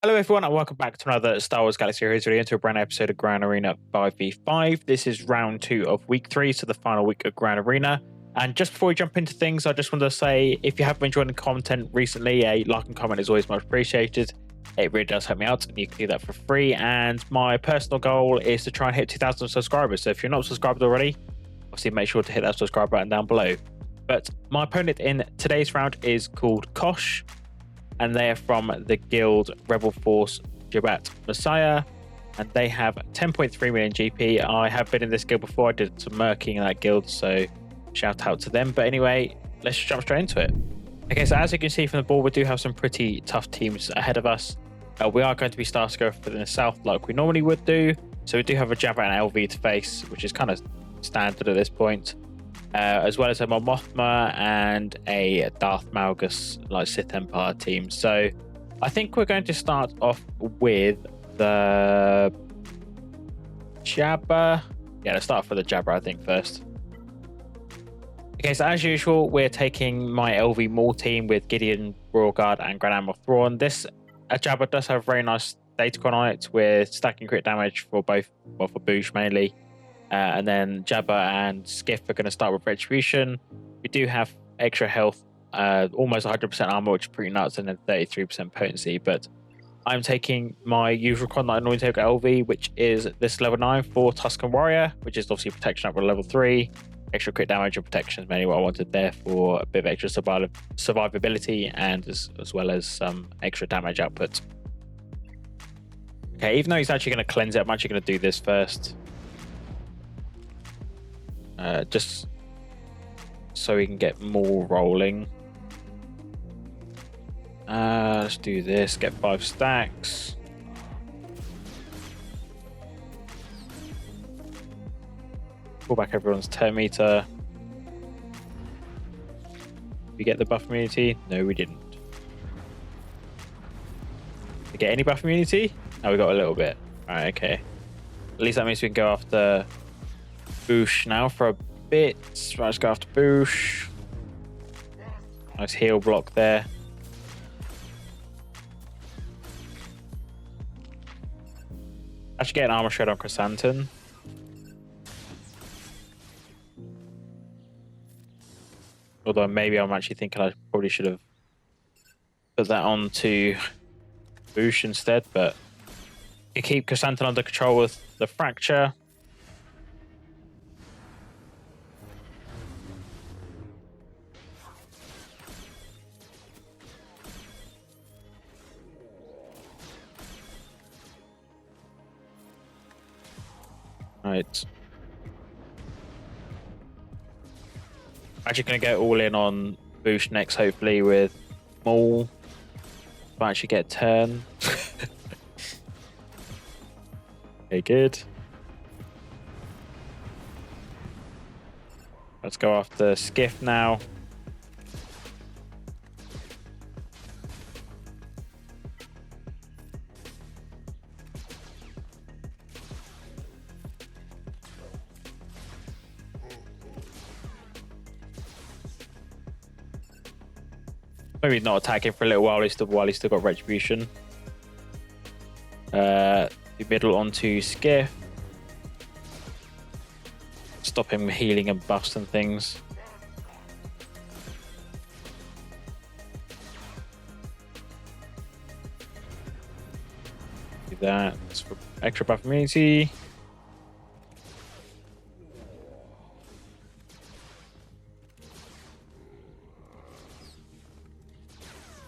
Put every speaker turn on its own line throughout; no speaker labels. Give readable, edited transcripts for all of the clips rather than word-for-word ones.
Hello everyone and welcome back to another Star Wars Galaxy Heroes video, into a brand new episode of Grand Arena 5v5. This is round 2 of week 3, so the final week of Grand Arena. And just before we jump into things, I just want to say, if you have been enjoying the content recently, a like and comment is always much appreciated. It really does help me out, and you can do that for free. And my personal goal is to try and hit 2,000 subscribers. So if you're not subscribed already, obviously make sure to hit that subscribe button down below. But my opponent in today's round is called Kosh, and they are from the guild Rebel Force Jabba Messiah, and they have 10.3 million GP. I have been in this guild before. I did some murking in that guild, so shout out to them. But anyway, let's just jump straight into it. Okay, so as you can see from the board, we do have some pretty tough teams ahead of us. We are going to be Starscurf in the south like we normally would do. So we do have a Jabba and LV to face, which is kind of standard at this point. As well as a Mon Mothma and a Darth Malgus like Sith Empire team. So I think we're going to start off with the Jabba. Yeah, let's start off with the Jabba, I think, first. Okay, so as usual, we're taking my LV Maul team with Gideon, Royal Guard, and Grand Admiral Thrawn. This Jabba does have a very nice datacon on it with stacking crit damage for both, well, for Boosh mainly. And then Jabba and Skiff are going to start with Retribution. We do have extra health, almost 100% armor, which is pretty nuts, and then 33% potency. But I'm taking my usual con that I normally take LV, which is this level 9 for Tusken Warrior, which is obviously protection up to level 3. Extra crit damage and protection is mainly what I wanted there for a bit of extra survivability and as well as some extra damage output. Okay, even though he's actually going to cleanse it, I'm actually going to do this first. Just so we can get more rolling. Let's do this, get 5 stacks. Pull back everyone's 10 meter. We get the buff immunity? No, we didn't. Did we get any buff immunity? No, we got a little bit. Alright, okay. At least that means we can go after Boosh now for a bit. Right, let's go after Boosh. Nice heal block there. Actually get an armor shred on Chrysanthemum. Although maybe I'm actually thinking I probably should have put that on to Boosh instead, but you keep Chrysanthemum under control with the fracture. Right. Actually going to go all in on Boosh next, hopefully, with Maul. Might actually get a turn. Okay, good. Let's go after Skiff now. Maybe not attacking for a little while. He's still got Retribution. The middle onto Skiff. Stop him healing and buffs and things. Do that. That's for extra buff immunity.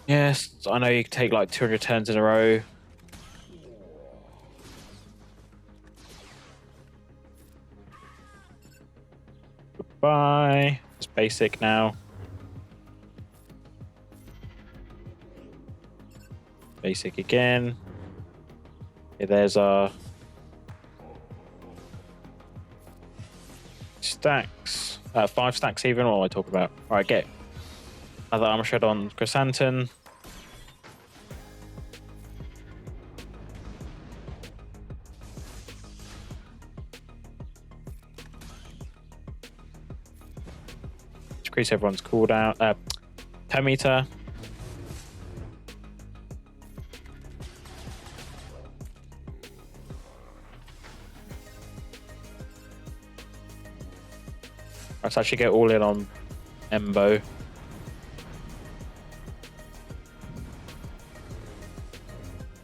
Yes, I know you can take like 200 turns in a row. Goodbye. It's basic now. Basic again. Okay, there's our stacks. 5 stacks even. What am I talking about? All right, get another armor shred on Chrysanthemum. Increase everyone's cooldown. 10 meter. Let's actually go all in on Embo.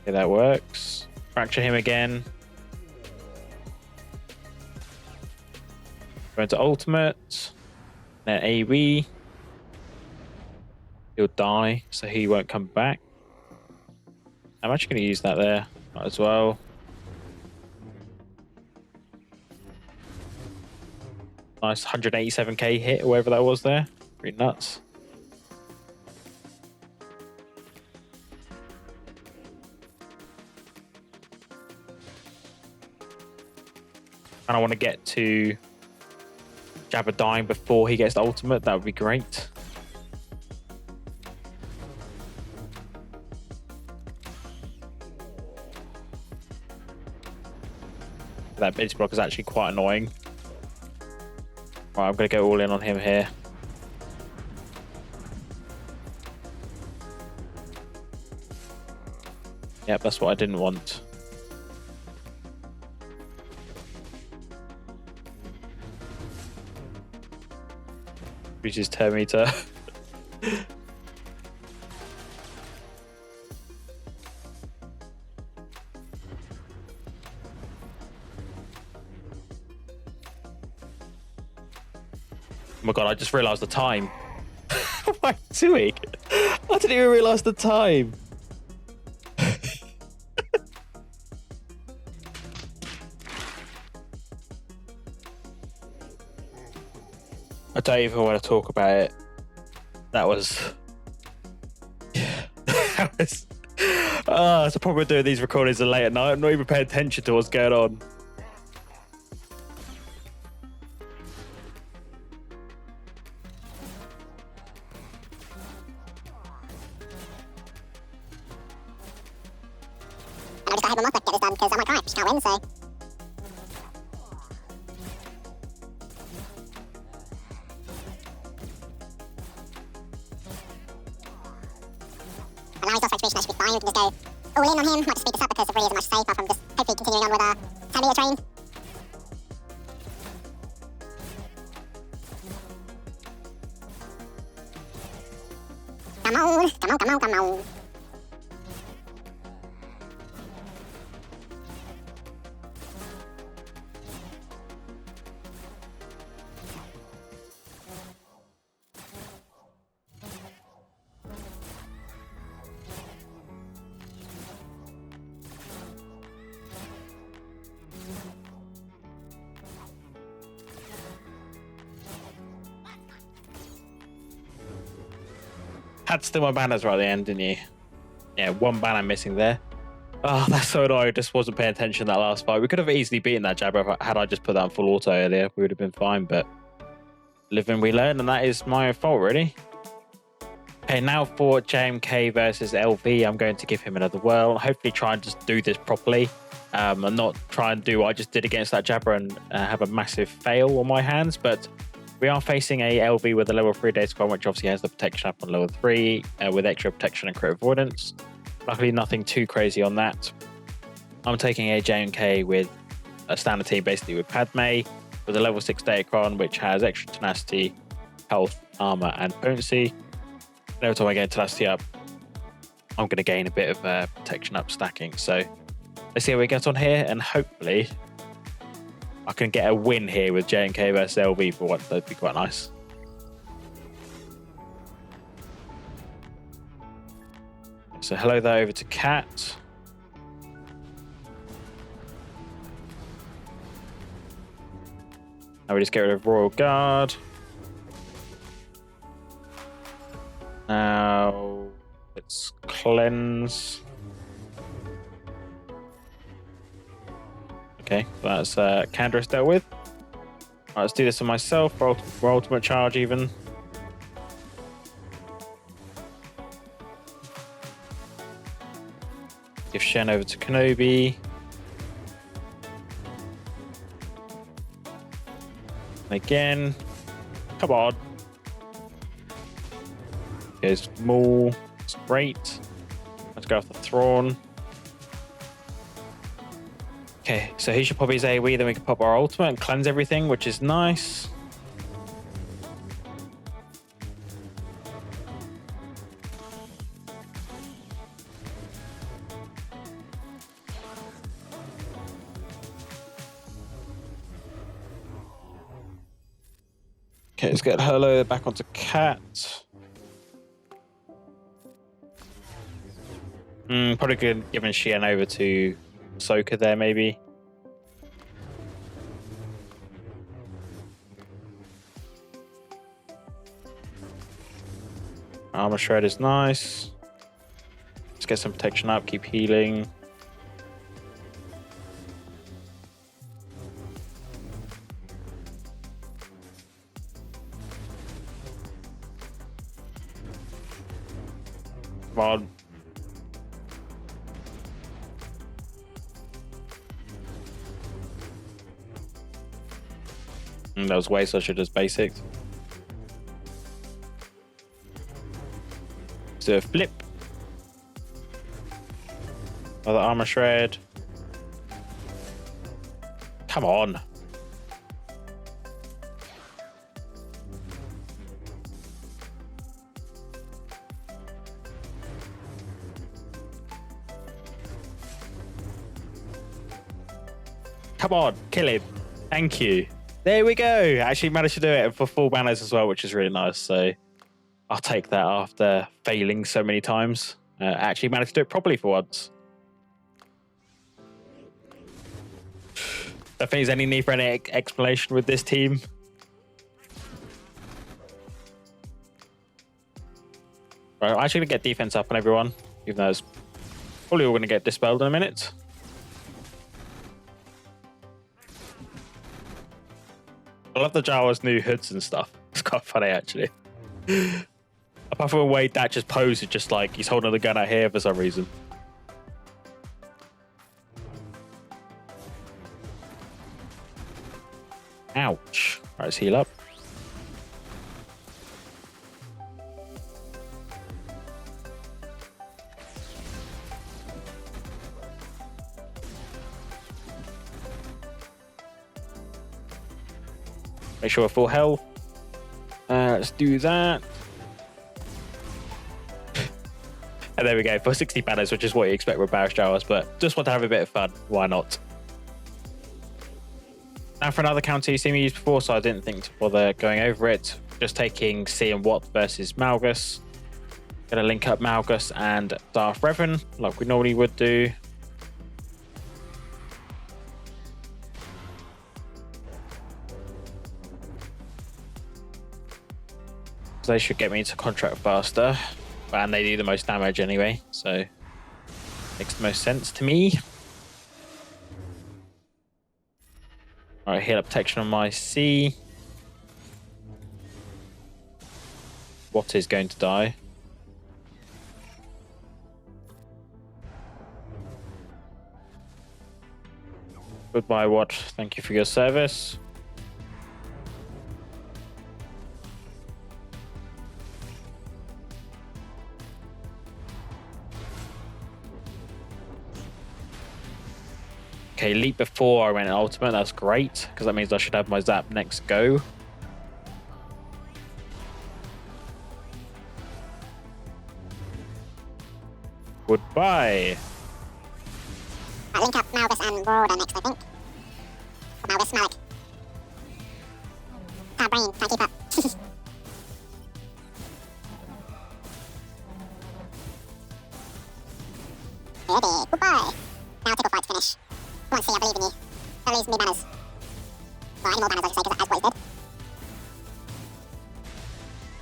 Okay, that works. Fracture him again. Go into ultimate. Then AoE. He'll die, so he won't come back. I'm actually going to use that there as well. Nice 187k hit, or whatever that was there. Pretty nuts. And I want to get to Jabba dying before he gets the ultimate. That would be great. That base block is actually quite annoying. Right, I'm going to go all in on him here. Yep, that's what I didn't want. Uses Terminator. Oh my god, I just realised the time. What am I doing? I didn't even realise the time. I don't even want to talk about it. That was... that was... Oh, it's a problem with doing these recordings late at night. I'm not even paying attention to what's going on.
Because I'm like, alright, just can't win, so. And now he's got situation, I should be fine. We can just go all in on him. Might just speed this up because it really isn't much safe apart from just hopefully continuing on with our Terminator train. Come on, come on, come on, come on.
Had to steal my banners right at the end, didn't you? Yeah, one banner missing there. Oh, that's so annoying. I just wasn't paying attention that last fight. We could have easily beaten that Jabba had I just put that on full auto earlier. We would have been fine, but live and we learn, and that is my fault, really. Okay, now for JMK versus LV, I'm going to give him another whirl. Hopefully try and just do this properly. And not try and do what I just did against that Jabba and have a massive fail on my hands, but we are facing a LV with a level 3 day squad, which obviously has the protection up on level 3 with extra protection and crit avoidance. Luckily, nothing too crazy on that. I'm taking a JMK with a standard team, basically with Padme, with a level 6 Datacron, which has extra tenacity, health, armor, and potency. And every time I get tenacity up, I'm going to gain a bit of protection up stacking. So let's see how we get on here, and hopefully I can get a win here with J&K versus LV for once. That'd be quite nice. So hello there over to Cat. Now we just get rid of Royal Guard. Now let's cleanse. Okay, that's Canderous dealt with. Right, let's do this on myself for ultimate charge even. Give Shen over to Kenobi. And again. Come on. Here's Maul. It's great. Let's go off the Thrawn. Okay, so he should pop his AoE, then we can pop our ultimate and cleanse everything, which is nice. Okay, let's get Hurlo back onto Cat. Probably good giving Xian over to Ahsoka there, maybe. Armor Shred is nice. Let's get some protection up, keep healing. Come on. That was waste, I should have just basicked. Do a flip. Another armor shred. Come on. Come on, kill him. Thank you. There we go. Actually managed to do it for full banners as well, which is really nice. So I'll take that after failing so many times. Actually managed to do it properly for once. I think there's any need for any explanation with this team. Right, I'm actually going to get defense up on everyone, even though it's probably all going to get dispelled in a minute. I love the Jawas' new hoods and stuff. It's quite funny, actually. Apart from the way that just poses, just like he's holding the gun out here for some reason. Ouch. All right, let's heal up. Make sure we're full health. Let's do that. And there we go, for 60 banners, which is what you expect with Barriss Jawas, but just want to have a bit of fun. Why not? Now for another counter you've seen me use before, so I didn't think to bother going over it. Just taking C and Watt versus Malgus. Gonna link up Malgus and Darth Revan, like we normally would do. So they should get me into contract faster. And they do the most damage anyway, so makes the most sense to me. All right, heal up protection on my C. Watt is going to die. Goodbye, Watt. Thank you for your service. Okay, leap before I went ultimate. That's great, because that means I should have my zap next go. Goodbye.
Right, link up Malgus and Broader next, I think. Or Malgus, Malik. Ah, brain, can't keep up. Ready, goodbye. Now tickle fight's finish. Come on, see, I believe in you. Don't lose me banners. Well, any more banners, I should say, because that's what he's did.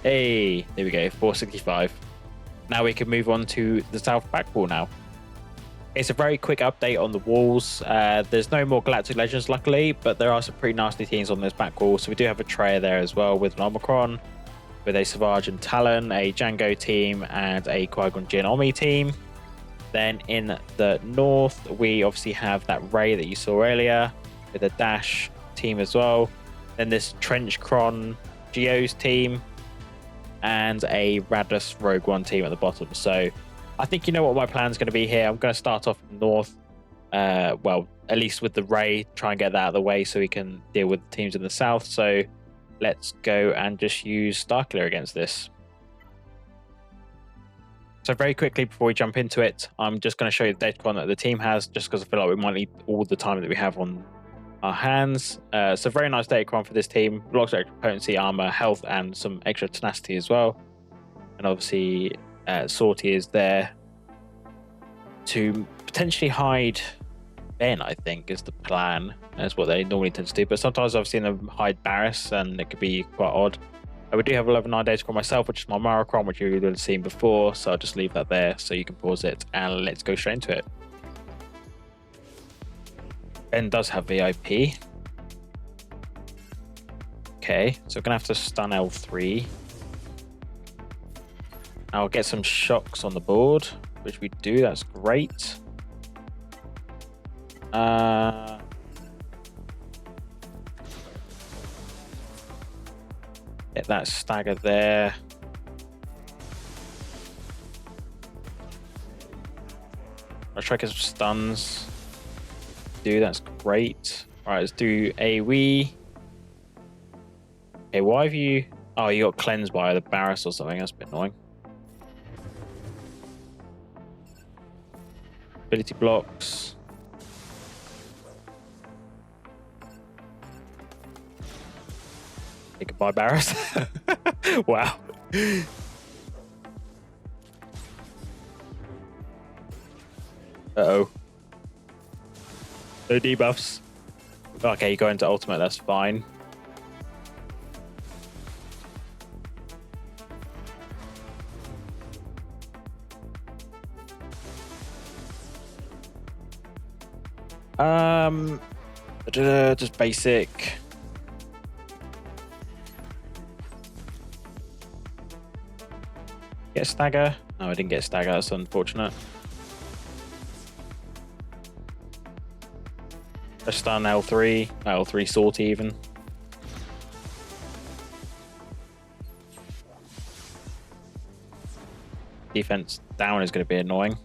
Hey, there we go, 465. Now we can move on to the South back wall now. It's a very quick update on the walls. There's no more Galactic Legends, luckily, but there are some pretty nasty teams on this back wall. So we do have a Traya there as well with an Omicron, with a Savage and Talon, a Jango team, and a Qui-Gon Jinn Omi team. Then in the north, we obviously have that Rey that you saw earlier with a Dash team as well. Then this Trench Geos team and a Raddus Rogue One team at the bottom. So I think you know what my plan is going to be here. I'm going to start off in the north. Well, at least with the Rey, try and get that out of the way so we can deal with the teams in the south. So let's go and just use Starkiller against this. So very quickly before we jump into it, I'm just going to show you the data con that the team has, just because I feel like we might need all the time that we have on our hands. So very nice Datacron for this team. Lots of extra potency, armor, health, and some extra tenacity as well. And obviously, Zorii is there to potentially hide Ben, I think, is the plan. That's what they normally tend to do. But sometimes I've seen them hide Barriss, and it could be quite odd. We do have a level 9 Datacron myself, which is my Mara Cron, which you've already seen before. So I'll just leave that there so you can pause it, and let's go straight into it. Ben does have VIP. Okay, so we're gonna have to stun L3. I'll get some shocks on the board, which we do. That's great. Get that stagger there. Let's try to get some stuns. That's great. All right, let's do AoE. Okay, why have you... Oh, you got cleansed by the Barriss or something. That's a bit annoying. Ability blocks. Say goodbye, Barriss. Wow. Uh-oh. No debuffs. Okay, you go into ultimate, that's fine. Just basic. Get a stagger? No, I didn't get a stagger, that's unfortunate. A stun L3, L3 Zorii even. Defense down is going to be annoying.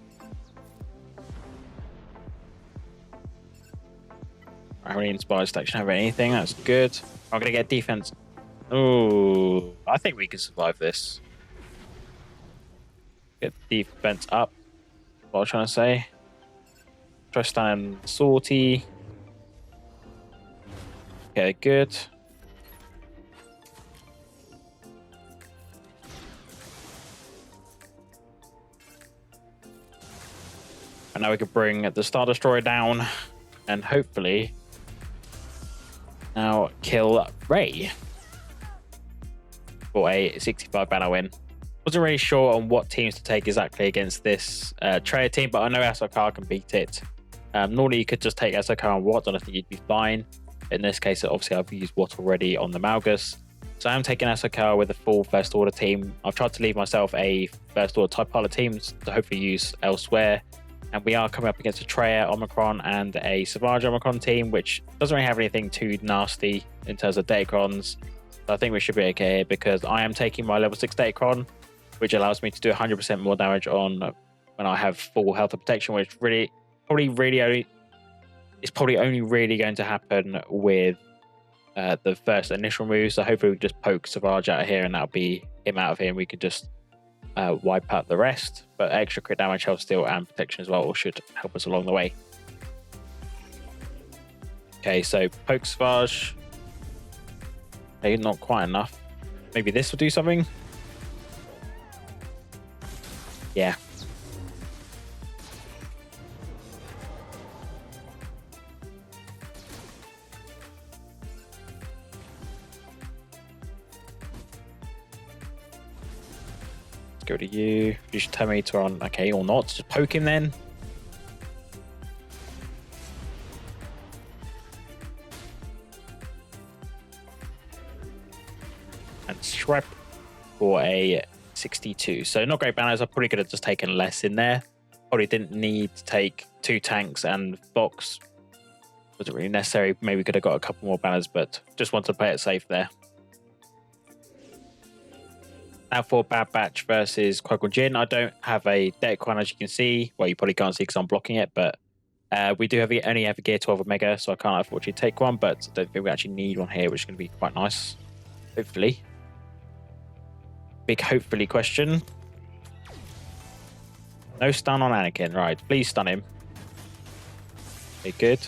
I already inspired stacks, don't have anything, that's good. I'm going to get defense. Oh, I think we can survive this. Get defense up. What I was trying to say. Try stun Zorii. Okay, good. And now we can bring the Star Destroyer down and hopefully now kill Rey for a 65 banner win. Wasn't really sure on what teams to take exactly against this Traya team, but I know SLKR can beat it. Normally you could just take SLKR and Watt, and I think you'd be fine. In this case, obviously I've used Watt already on the Malgus. So I'm taking SLKR with a full First Order team. I've tried to leave myself a First Order type pilot team to hopefully use elsewhere. And we are coming up against a Traya Omicron and a SWGOH Omicron team, which doesn't really have anything too nasty in terms of Datacrons. So I think we should be okay here because I am taking my level 6 Datacron, which allows me to do 100% more damage on when I have full health and protection, which really, it's probably only really going to happen with the first initial move. So hopefully we just poke SWGOH out of here and that'll be him out of here and we could just wipe out the rest. But extra crit damage, health steal, and protection as well should help us along the way. Okay, so poke SWGOH. Okay, not quite enough. Maybe this will do something. Yeah. Let's go to you. You should tell me to run. Okay, or not. Just poke him then. And Shrep for a 62. So not great banners. I probably could have just taken less in there. Probably didn't need to take 2 tanks and Fox. Wasn't really necessary. Maybe could have got a couple more banners, but just wanted to play it safe there. Now for Bad Batch versus Qui-Gon Jinn. I don't have a Datacron, as you can see. Well, you probably can't see because I'm blocking it, but we do have only have a Gear 12 Omega, so I can't unfortunately take one, but I don't think we actually need one here, which is going to be quite nice. Hopefully. Big hopefully question. No stun on Anakin. Right, please stun him. Okay, good.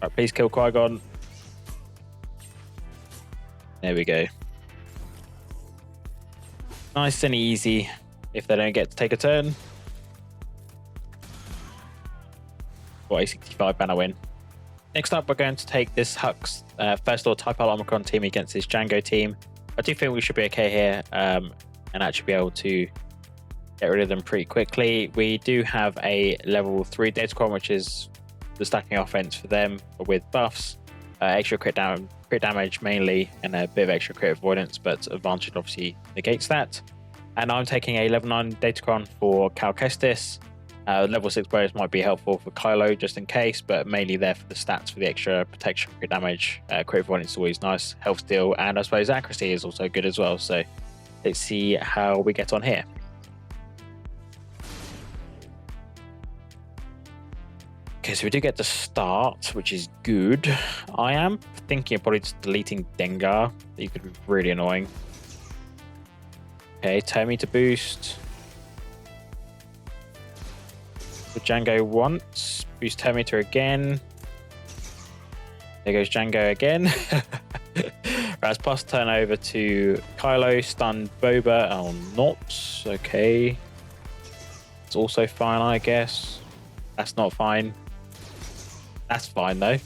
Right, please kill Qui-Gon. There we go. Nice and easy if they don't get to take a turn. What a 65 banner win. Next up, we're going to take this Hux First Lord Type L Omicron team against this Jango team. I do think we should be okay here and actually be able to get rid of them pretty quickly. We do have a level 3 Datacron, which is the stacking offense for them with buffs, extra crit damage mainly, and a bit of extra crit avoidance, but advantage obviously negates that. And I'm taking a level 9 Datacron for Cal Kestis. Level 6 bonus might be helpful for Kylo just in case, but mainly there for the stats for the extra protection, crit damage, crit avoidance is always nice, health steal, and I suppose accuracy is also good as well. So let's see how we get on here. Okay, so we do get the start, which is good. I am thinking of probably just deleting Dengar. You could be really annoying. Okay, Terminator boost. The Jango once. Boost Terminator again. There goes Jango again. Right, let's plus turn over to Kylo. Stun Boba. Oh, not. Okay. It's also fine, I guess. That's not fine. That's fine, though.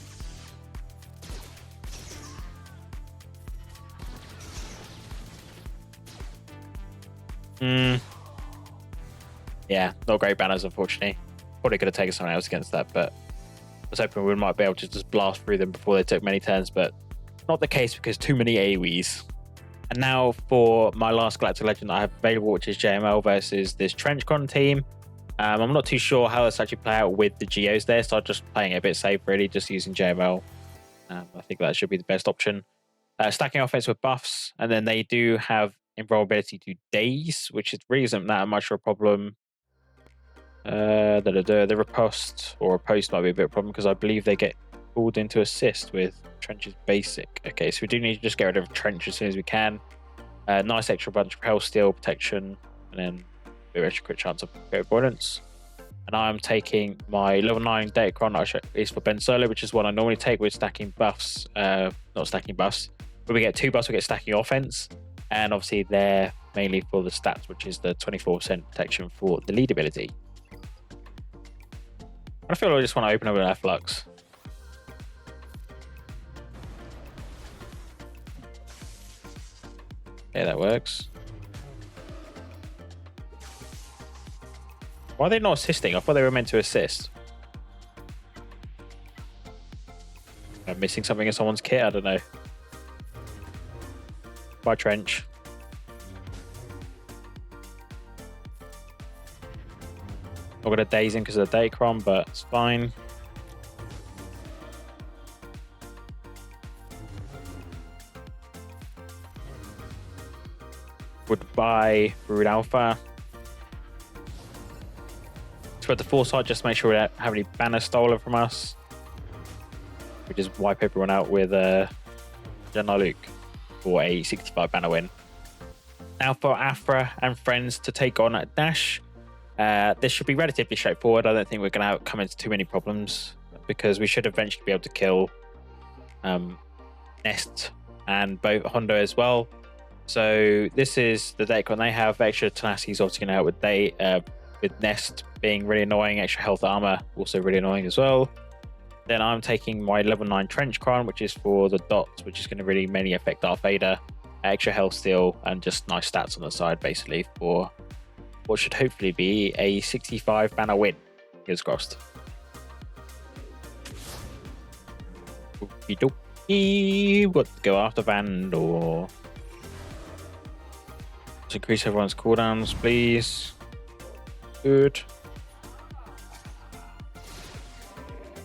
Yeah, not great banners, unfortunately. Probably could have taken someone else against that, but I was hoping we might be able to just blast through them before they took many turns, but not the case because too many AoEs. And now for my last Galactic Legend I have available, which is JML versus this Trench team. I'm not too sure how this actually play out with the Geos there, so I'm just playing it a bit safe, really, just using JML. I think that should be the best option. Stacking offense with buffs, and then they do have invulnerability to daze, which really isn't that much of a problem. The riposte or post might be a bit of a problem because I believe they get pulled into assist with Trench's basic. Okay, so we do need to just get rid of Trench as soon as we can. Nice extra bunch of health steal protection, and then a bit of extra crit chance of crit avoidance. And I'm taking my level 9 Datacron is for Ben Solo, which is what I normally take with stacking buffs. Not stacking buffs, but we get 2 buffs, we get stacking offense. And obviously they're mainly for the stats, which is the 24% protection for the lead ability. I feel like I just want to open up with Flux. Yeah, that works. Why are they not assisting? I thought they were meant to assist. I'm missing something in someone's kit? I don't know. Bye, Trench. I'm going to daze him because of the Datacron, but it's fine. Goodbye, Brood Alpha. Spread the foresight, just to make sure we don't have any banner stolen from us. We just wipe everyone out with Jedi Luke for a 65 banner win. Now for Aphra and friends to take on Dash. This should be relatively straightforward. I don't think we're going to come into too many problems because we should eventually be able to kill Nest and both Hondo as well. So this is the Datacron. They have extra tenacity, obviously going to help with Nest being really annoying. Extra health armor also really annoying as well. Then I'm taking my level 9 Trench Crown, which is for the dots, which is going to really mainly affect Darth Vader. Extra health steal and just nice stats on the side basically for what should hopefully be a 65 banner win. Fingers crossed. Okie dokie. Got to go after Vandor. Let's increase everyone's cooldowns, please. Good.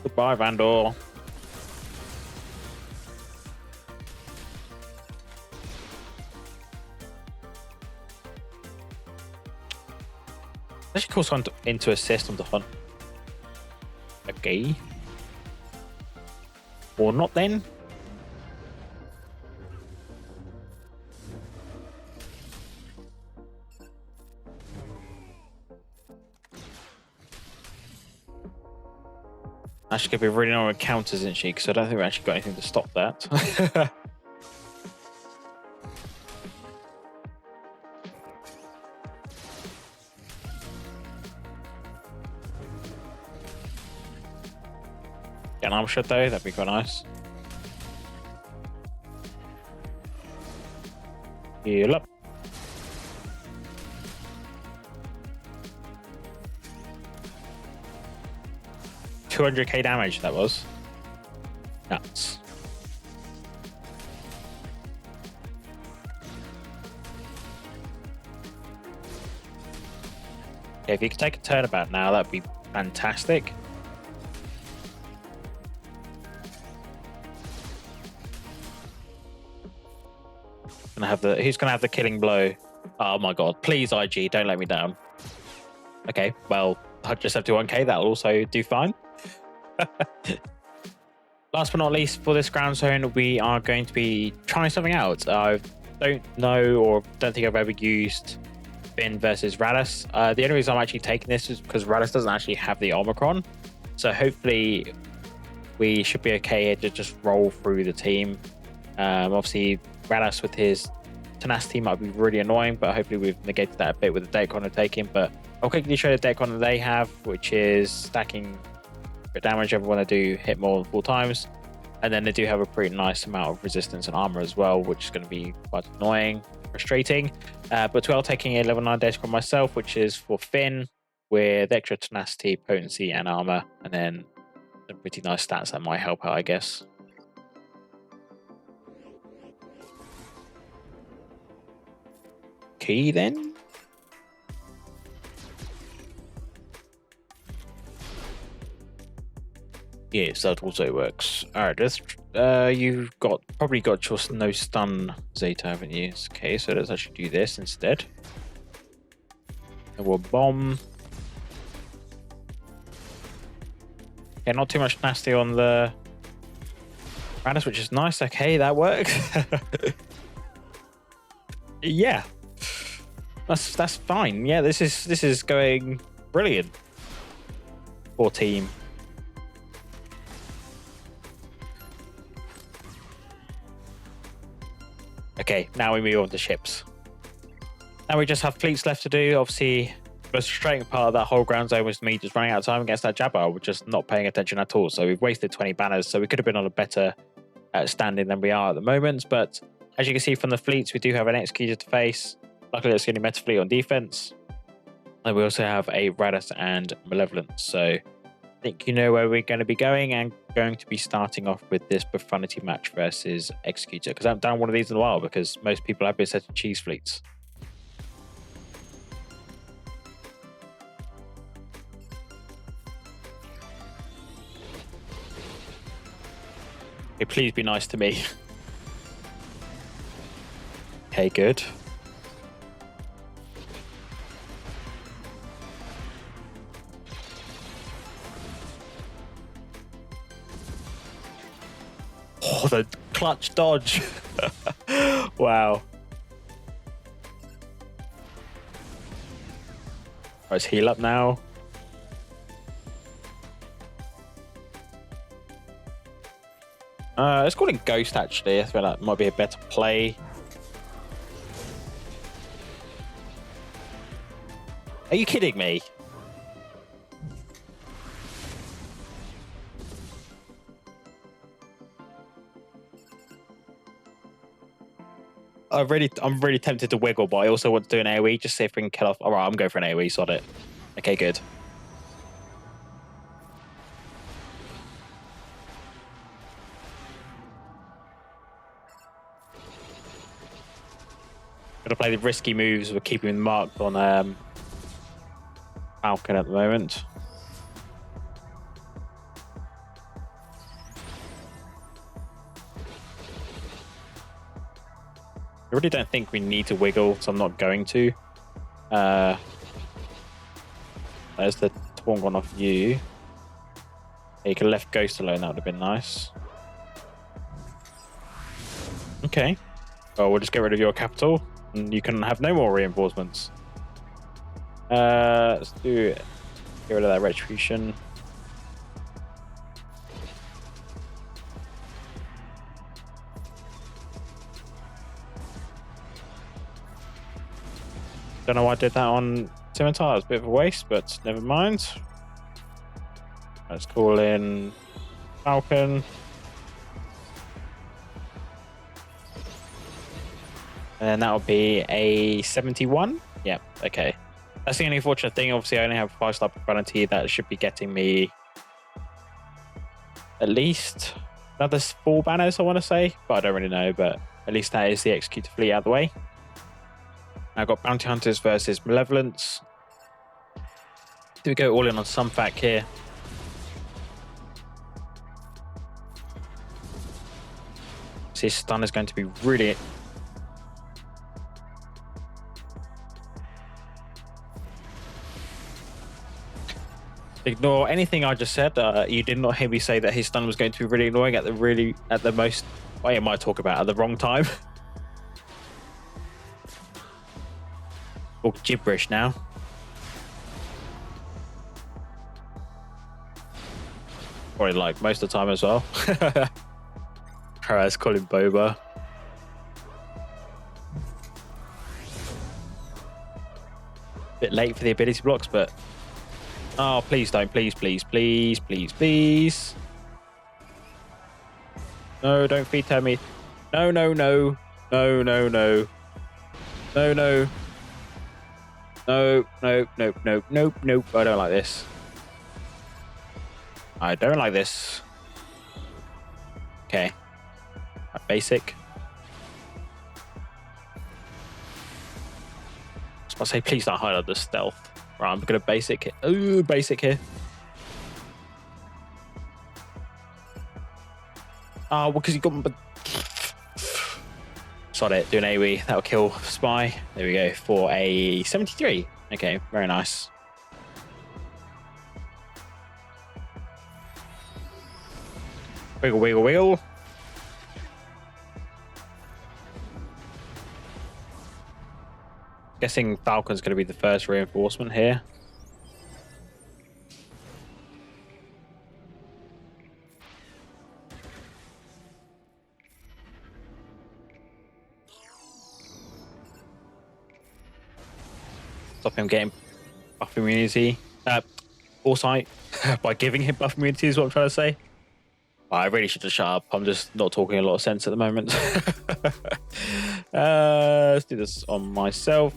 Goodbye, Vandor. Let's call someone into assist on the hunt. Okay. Or not then. Actually, could be really annoying with counters, isn't she? Because I don't think we actually got anything to stop that. Get an arm shot though, that'd be quite nice. Heal up. $200k damage that was. Nuts. Okay, if you could take a turnabout now, that'd be fantastic. Who's gonna have the killing blow? Oh my god, please IG, don't let me down. Okay, well, 171k, that'll also do fine. Last but not least, for this ground zone, we are going to be trying something out. I don't know or don't think I've ever used Finn versus Raddus. The only reason I'm actually taking this is because Raddus doesn't actually have the Omicron. So hopefully we should be okay here to just roll through the team. Obviously, Raddus with his tenacity might be really annoying, but hopefully we've negated that a bit with the deck on taking. But I'll quickly show the deck on that they have, which is stacking damage everyone they do hit more than 4 times. And then they do have a pretty nice amount of resistance and armor as well, which is going to be quite annoying, frustrating. But 12 taking a level 9 deck on myself, which is for Finn with extra tenacity, potency, and armor. And then some pretty nice stats that might help out, I guess. Okay, then. Yes, that also works. Alright, let's you've probably got your no stun Zeta, haven't you? Okay, so let's actually do this instead. And we'll bomb. Okay, not too much nasty on the Raddus, which is nice. Okay, that works. Yeah. That's fine. Yeah, this is going brilliant for team. Okay, now we move on to ships. Now we just have fleets left to do. Obviously, the most frustrating part of that whole ground zone was me just running out of time against that Jabba. We're just not paying attention at all. So we've wasted 20 banners. So we could have been on a better standing than we are at the moment. But as you can see from the fleets, we do have an Executor to face. Luckily, it's going to be Meta Fleet on defense. And we also have a Raddus and Malevolence. So I think you know where we're going to be going and going to be starting off with this Profundity match versus Executor. Because I haven't done one of these in a while because most people have been setting cheese fleets. Okay, please be nice to me. Okay, good. Oh, the clutch dodge. Wow. Let's heal up now. Let's call it Ghost, actually. I feel like it might be a better play. Are you kidding me? I'm really tempted to wiggle, but I also want to do an AoE, just see if we can kill off. All right, I'm going for an AoE, sod it. Okay, good. Gonna play the risky moves. We're keeping him marked on Falcon at the moment. I really don't think we need to wiggle, so I'm not going to. There's the Twong one off you. Yeah, you could have left Ghost alone, that would have been nice. Okay. Well, we'll just get rid of your capital, and you can have no more reinforcements. Let's do it. Get rid of that Retribution. Don't know why I did that on Scimitar. It's a bit of a waste, but never mind. Let's call in Falcon. And that will be a 71. Yeah, okay. That's the only unfortunate thing. Obviously, I only have 5-star Profundity. That should be getting me at least another 4 banners, I want to say. But I don't really know. But at least that is the Executor fleet out of the way. Now I've got Bounty Hunters versus Malevolence. Do we go all in on some fact here? So his stun is going to be really... Ignore anything I just said. You did not hear me say that his stun was going to be really annoying at the most... What am I talking about? At the wrong time? All gibberish now. Probably like most of the time as well. Alright, let's call him Boba. Bit late for the ability blocks, but... Oh, please don't. Please, please, please, please, please. No, don't feed tell me. No, no, no. No, no, no. No, no. No, no, no, no, nope, nope. I don't like this. I don't like this. Okay. Basic. I was about to say, please don't highlight the stealth. Right, I'm gonna basic it. Ooh, basic here. Oh, well, because you got... Sod it, do an AoE. That'll kill Spy. There we go, for a 73. Okay, very nice. Wiggle, wiggle, wiggle. Guessing Falcon's going to be the first reinforcement here. Stop him getting buff immunity. Foresight by giving him buff immunity is what I'm trying to say. Well, I really should just shut up. I'm just not talking a lot of sense at the moment. Let's do this on myself.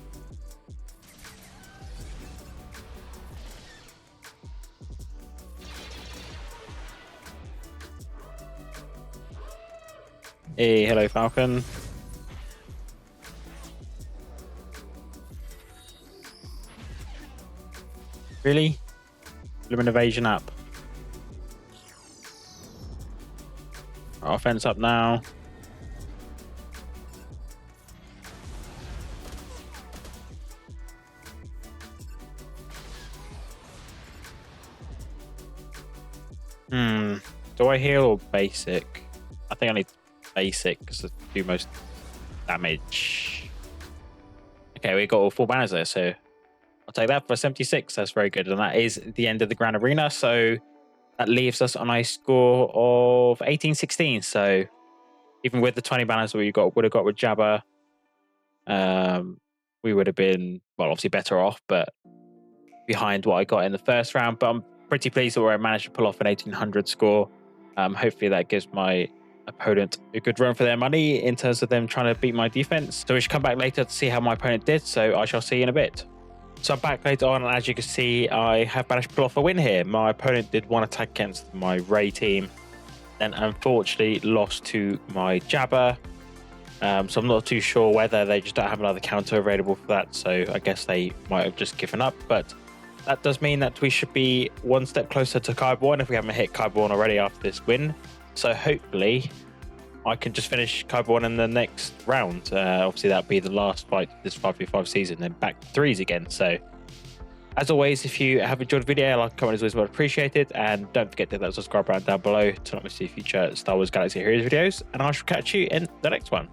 Hey, hello, Falcon. Really? Limit evasion up. Offense up now. Do I heal or basic? I think I need basic because it do most damage. Okay, we got all 4 banners there, so I'll take that for 76. That's very good, and that is the end of the Grand Arena. So that leaves us on a score of 18-16. So even with the 20 banners we would have got with Jabba, we would have been, well, obviously better off, but behind what I got in the first round. But I'm pretty pleased that I managed to pull off an 1800 score. Hopefully that gives my opponent a good run for their money in terms of them trying to beat my defense. So we should come back later to see how my opponent did. So I shall see you in a bit. So I'm back later on, and as you can see, I have managed to pull off a win here. My opponent did one attack against my Rey team, then unfortunately lost to my Jabba. So I'm not too sure whether they just don't have another counter available for that. So I guess they might have just given up. But that does mean that we should be one step closer to Kyber 1 if we haven't hit Kyber 1 already after this win. So hopefully I can just finish Kyber 1 in the next round. Obviously that'll be the last fight of this 5v5 season, then back to 3s again. So as always, if you have enjoyed the video, like, comment is always well appreciated, and don't forget to hit that subscribe button down below to not miss the future Star Wars Galaxy Heroes videos, and I shall catch you in the next one.